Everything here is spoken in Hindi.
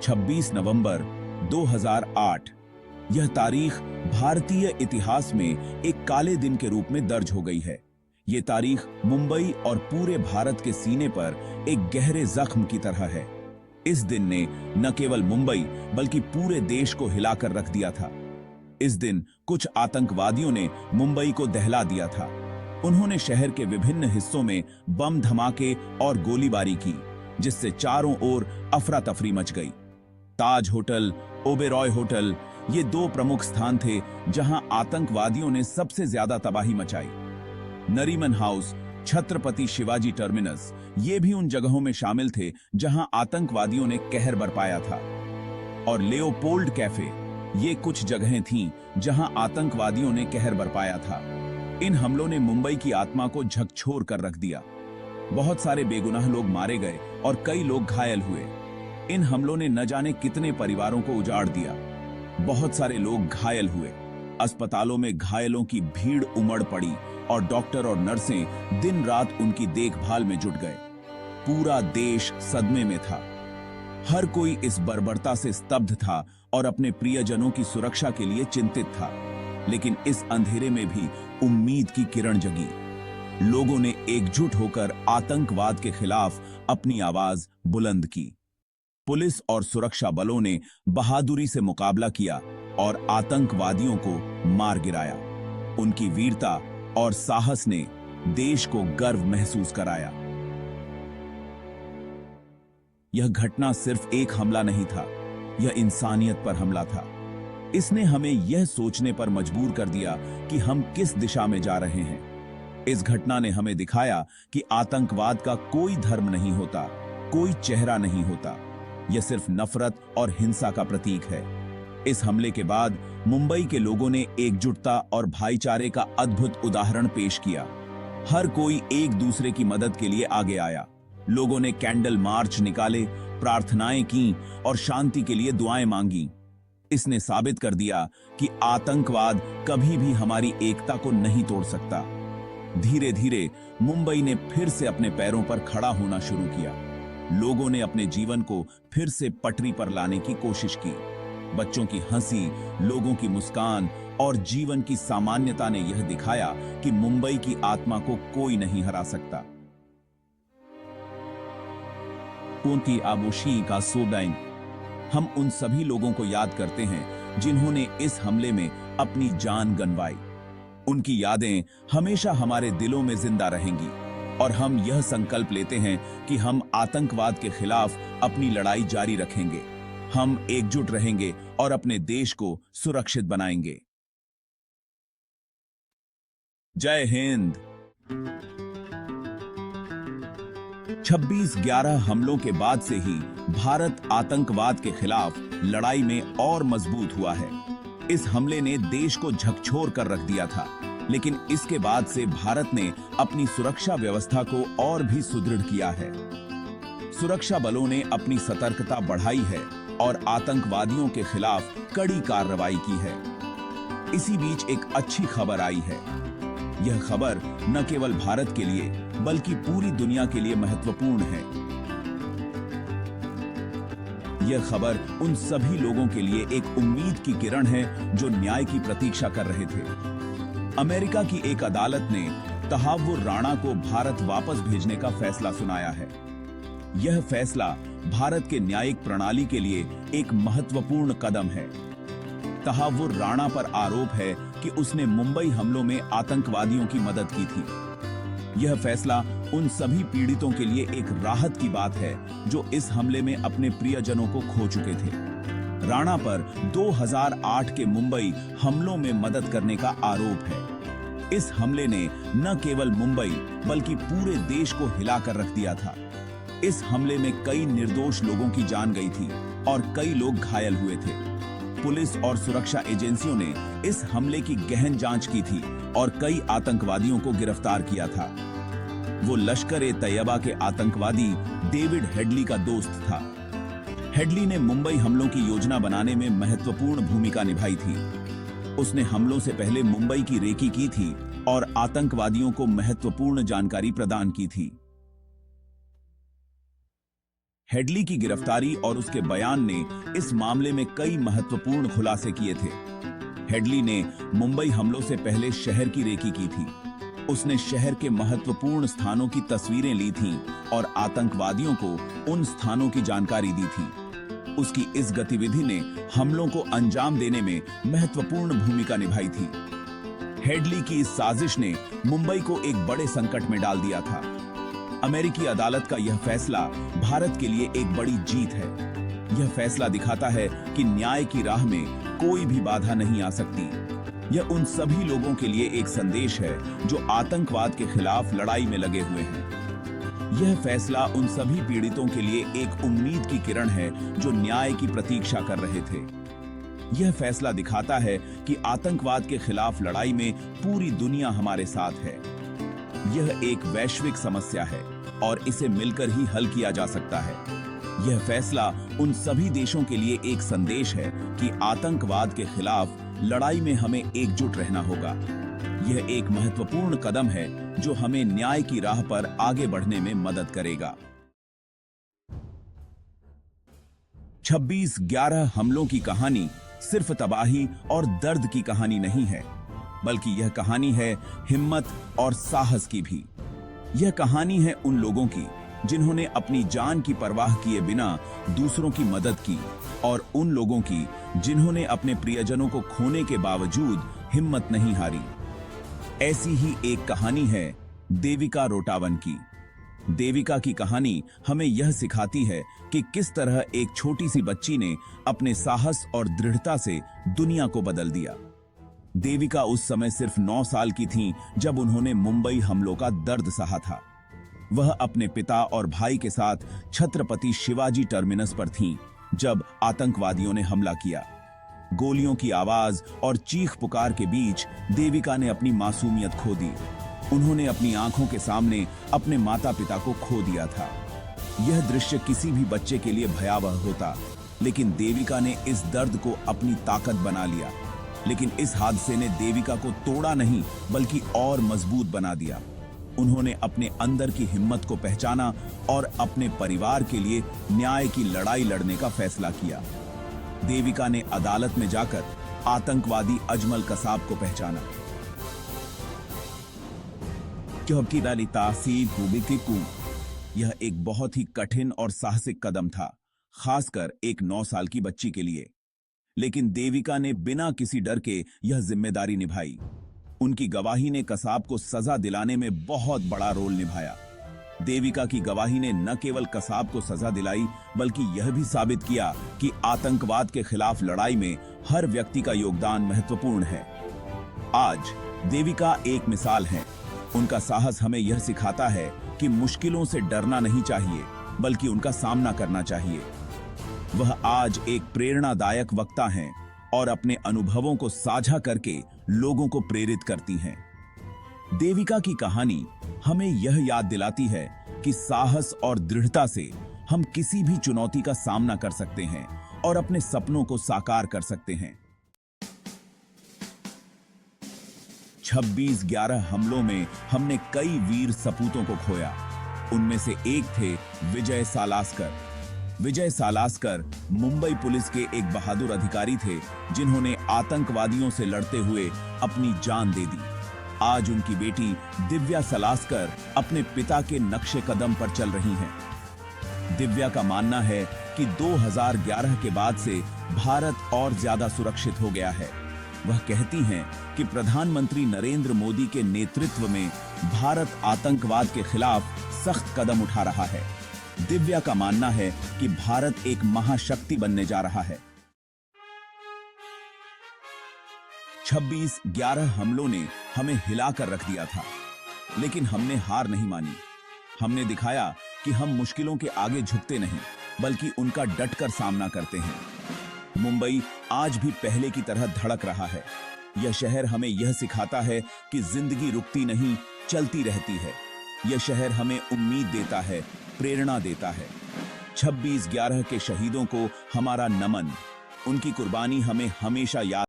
26 नवंबर 2008। यह तारीख भारतीय इतिहास में एक काले दिन के रूप में दर्ज हो गई है। ये तारीख मुंबई और पूरे भारत के सीने पर एक गहरे जख्म की तरह है। इस दिन ने न केवल मुंबई बल्कि पूरे देश को हिलाकर रख दिया था। इस दिन कुछ आतंकवादियों ने मुंबई को दहला दिया था। उन्होंने शहर के विभिन्न हिस्सों में बम धमाके और गोलीबारी की, जिससे चारों ओर अफरा तफरी मच गई। ताज होटल, ओबेरॉय होटल, ये दो प्रमुख स्थान थे जहां आतंकवादियों ने सबसे ज्यादा तबाही मचाई। नरीमन हाउस, छत्रपति शिवाजी टर्मिनस, ये भी उन जगहों में शामिल थे जहां आतंकवादियों ने कहर बरपाया था। और लेओपोल्ड कैफे, ये कुछ जगहें थीं जहां आतंकवादियों ने कहर बरपाया था। इन हमलों ने मुंबई की आत्मा को झकझोर कर रख दिया। बहुत सारे बेगुनाह लोग मारे गए और कई लोग घायल हुए। इन हमलों ने न जाने कितने परिवारों को उजाड़ दिया। बहुत सारे लोग घायल हुए। अस्पतालों में घायलों की भीड़ उमड़ पड़ी और डॉक्टर और नर्सें दिन रात उनकी देखभाल में जुट गए। पूरा देश सदमे में था। हर कोई इस बर्बरता से स्तब्ध था और अपने प्रियजनों की सुरक्षा के लिए चिंतित था। लेकिन इस अंधेरे में भी उम्मीद की किरण जगी। लोगों ने एकजुट होकर आतंकवाद के खिलाफ अपनी आवाज बुलंद की। पुलिस और सुरक्षा बलों ने बहादुरी से मुकाबला किया और आतंकवादियों को मार गिराया। उनकी वीरता और साहस ने देश को गर्व महसूस कराया। यह घटना सिर्फ एक हमला नहीं था, यह इंसानियत पर हमला था। इसने हमें यह सोचने पर मजबूर कर दिया कि हम किस दिशा में जा रहे हैं। इस घटना ने हमें दिखाया कि आतंकवाद का कोई धर्म नहीं होता, कोई चेहरा नहीं होता। यह सिर्फ नफरत और हिंसा का प्रतीक है। इस हमले के बाद मुंबई के लोगों ने एकजुटता और भाईचारे का अद्भुत उदाहरण पेश किया। हर कोई एक दूसरे की मदद के लिए आगे आया। लोगों ने कैंडल मार्च निकाले, प्रार्थनाएं की और शांति के लिए दुआएं मांगी। इसने साबित कर दिया कि आतंकवाद कभी भी हमारी एकता को नहीं तोड़ सकता। धीरे धीरे मुंबई ने फिर से अपने पैरों पर खड़ा होना शुरू किया। लोगों ने अपने जीवन को फिर से पटरी पर लाने की कोशिश की। बच्चों की हंसी, लोगों की मुस्कान और जीवन की सामान्यता ने यह दिखाया कि मुंबई की आत्मा को कोई नहीं हरा सकता। कोंती आबोशी का सोडाइन, हम उन सभी लोगों को याद करते हैं जिन्होंने इस हमले में अपनी जान गंवाई। उनकी यादें हमेशा हमारे दिलों में जिंदा रहेंगी और हम यह संकल्प लेते हैं कि हम आतंकवाद के खिलाफ अपनी लड़ाई जारी रखेंगे। हम एकजुट रहेंगे और अपने देश को सुरक्षित बनाएंगे। जय हिंद। 26/11 हमलों के बाद से ही भारत आतंकवाद के खिलाफ लड़ाई में और मजबूत हुआ है। इस हमले ने देश को झकझोर कर रख दिया था, लेकिन इसके बाद से भारत ने अपनी सुरक्षा व्यवस्था को और भी सुदृढ़ किया है। सुरक्षा बलों ने अपनी सतर्कता बढ़ाई है और आतंकवादियों के खिलाफ कड़ी कार्रवाई की है। इसी बीच एक अच्छी खबर आई है। यह खबर न केवल भारत के लिए बल्कि पूरी दुनिया के लिए महत्वपूर्ण है। यह खबर उन सभी लोगों के लिए एक उम्मीद की किरण है जो न्याय की प्रतीक्षा कर रहे थे। अमेरिका की एक अदालत ने तहावुर राणा को भारत वापस भेजने का फैसला सुनाया है। यह फैसला भारत के न्यायिक प्रणाली के लिए एक महत्वपूर्ण कदम है। तहावुर राणा पर आरोप है कि उसने मुंबई हमलों में आतंकवादियों की मदद की थी। यह फैसला उन सभी पीड़ितों के लिए एक राहत की बात है जो इस हमले में अपने प्रियजनों को खो चुके थे। राणा पर 2008 के मुंबई हमलों में मदद करने का आरोप है। इस हमले ने न केवल मुंबई बल्कि पूरे देश को हिलाकर रख दिया था। इस हमले में कई निर्दोष लोगों की जान गई थी और कई लोग घायल हुए थे। पुलिस और सुरक्षा एजेंसियों ने इस हमले की गहन जांच की थी और कई आतंकवादियों को गिरफ्तार किया था। वो लश्कर-ए-तैयबा के आतंकवादी डेविड हेडली का दोस्त था। हेडली ने मुंबई हमलों की योजना बनाने में महत्वपूर्ण भूमिका निभाई थी। उसने हमलों से पहले मुंबई की रेकी की थी और आतंकवादियों को महत्वपूर्ण जानकारी प्रदान की थी। हेडली की गिरफ्तारी और उसके बयान ने इस मामले में कई महत्वपूर्ण खुलासे किए थे। हेडली ने मुंबई हमलों से पहले शहर की रेकी की थी। उसने शहर के महत्वपूर्ण स्थानों की तस्वीरें ली थीं और आतंकवादियों को उन स्थानों की जानकारी दी थी। उसकी इस गतिविधि ने हमलों को अंजाम देने में महत्वपूर्ण भूमिका निभाई थी। हेडली की इस साजिश ने मुंबई को एक बड़े संकट में डाल दिया था। अमेरिकी अदालत का यह फैसला भारत के लिए एक बड़ी जीत है। यह फैसला दिखाता है कि न्याय की राह में कोई भी बाधा नहीं आ सकती। यह उन सभी लोगों के लिए एक संदेश है जो आतंकवाद के खिलाफ लड़ाई में लगे हुए हैं। यह फैसला उन सभी पीड़ितों के लिए एक उम्मीद की किरण है जो न्याय की प्रतीक्षा कर रहे थे। यह फैसला दिखाता है कि आतंकवाद के खिलाफ लड़ाई में पूरी दुनिया हमारे साथ है। यह एक वैश्विक समस्या है और इसे मिलकर ही हल किया जा सकता है। यह फैसला उन सभी देशों के लिए एक संदेश है कि आतंकवाद के खिलाफ लड़ाई में हमें एकजुट रहना होगा। यह एक महत्वपूर्ण कदम है जो हमें न्याय की राह पर आगे बढ़ने में मदद करेगा। 26/11 हमलों की कहानी सिर्फ तबाही और दर्द की कहानी नहीं है, बल्कि यह कहानी है हिम्मत और साहस की भी। यह कहानी है उन लोगों की जिन्होंने अपनी जान की परवाह किए बिना दूसरों की मदद की, और उन लोगों की जिन्होंने अपने प्रियजनों को खोने के बावजूद हिम्मत नहीं हारी। ऐसी ही एक कहानी है देविका रोटावन की। देविका की कहानी हमें यह सिखाती है कि किस तरह एक छोटी सी बच्ची ने अपने साहस और दृढ़ता से दुनिया को बदल दिया। देविका उस समय सिर्फ 9 साल की थीं जब उन्होंने मुंबई हमलों का दर्द सहा था। वह अपने पिता और भाई के साथ छत्रपति शिवाजी टर्मिनस पर थीं जब आतंकवादियों ने हमला किया। गोलियों की आवाज और चीख पुकार के बीच देविका ने अपनी मासूमियत खो दी। उन्होंने अपनी आंखों के सामने अपने माता पिता को खो दिया था। यह दृश्य किसी भी बच्चे के लिए भयावह होता, लेकिन देविका ने इस दर्द को अपनी ताकत बना लिया। लेकिन इस हादसे ने देविका को तोड़ा नहीं, बल्कि और मजबूत बना दिया। उन्होंने अपने अंदर की हिम्मत को पहचाना और अपने परिवार के लिए न्याय की लड़ाई लड़ने का फैसला किया। देविका ने अदालत में जाकर आतंकवादी अजमल कसाब को पहचाना। यह एक बहुत ही कठिन और साहसिक कदम था, खासकर एक 9 साल की बच्ची के लिए। लेकिन देविका ने बिना किसी डर के यह जिम्मेदारी निभाई। उनकी गवाही ने कसाब को सजा दिलाने में बहुत बड़ा रोल निभाया। देविका की गवाही ने न केवल कसाब को सजा दिलाई, बल्कि यह भी साबित किया कि आतंकवाद के खिलाफ लड़ाई में हर व्यक्ति का योगदान महत्वपूर्ण है। आज देविका एक मिसाल है। उनका साहस हमें यह सिखाता है कि मुश्किलों से डरना नहीं चाहिए, बल्कि उनका सामना करना चाहिए। वह आज एक प्रेरणादायक वक्ता हैं और अपने अनुभवों को साझा करके लोगों को प्रेरित करती हैं। देविका की कहानी हमें यह याद दिलाती है कि साहस और दृढ़ता से हम किसी भी चुनौती का सामना कर सकते हैं और अपने सपनों को साकार कर सकते हैं। 26/11 हमलों में हमने कई वीर सपूतों को खोया। उनमें से एक थे विजय सालास्कर। विजय सालास्कर मुंबई पुलिस के एक बहादुर अधिकारी थे जिन्होंने आतंकवादियों से लड़ते हुए अपनी जान दे दी। आज उनकी बेटी दिव्या सालास्कर अपने पिता के नक्शे कदम पर चल रही हैं। दिव्या का मानना है कि 2011 के बाद से भारत और ज्यादा सुरक्षित हो गया है। वह कहती हैं कि प्रधानमंत्री नरेंद्र मोदी के नेतृत्व में भारत आतंकवाद के खिलाफ सख्त कदम उठा रहा है। दिव्या का मानना है कि भारत एक महाशक्ति बनने जा रहा है। 26/11 हमलों ने हमें हिलाकर रख दिया था, लेकिन हमने हार नहीं मानी। हमने दिखाया कि हम मुश्किलों के आगे झुकते नहीं, बल्कि उनका डटकर सामना करते हैं। मुंबई आज भी पहले की तरह धड़क रहा है। यह शहर हमें यह सिखाता है कि जिंदगी रुकती नहीं, चलती रहती है। यह शहर हमें उम्मीद देता है, प्रेरणा देता है। 26/11 के शहीदों को हमारा नमन। उनकी कुर्बानी हमें हमेशा याद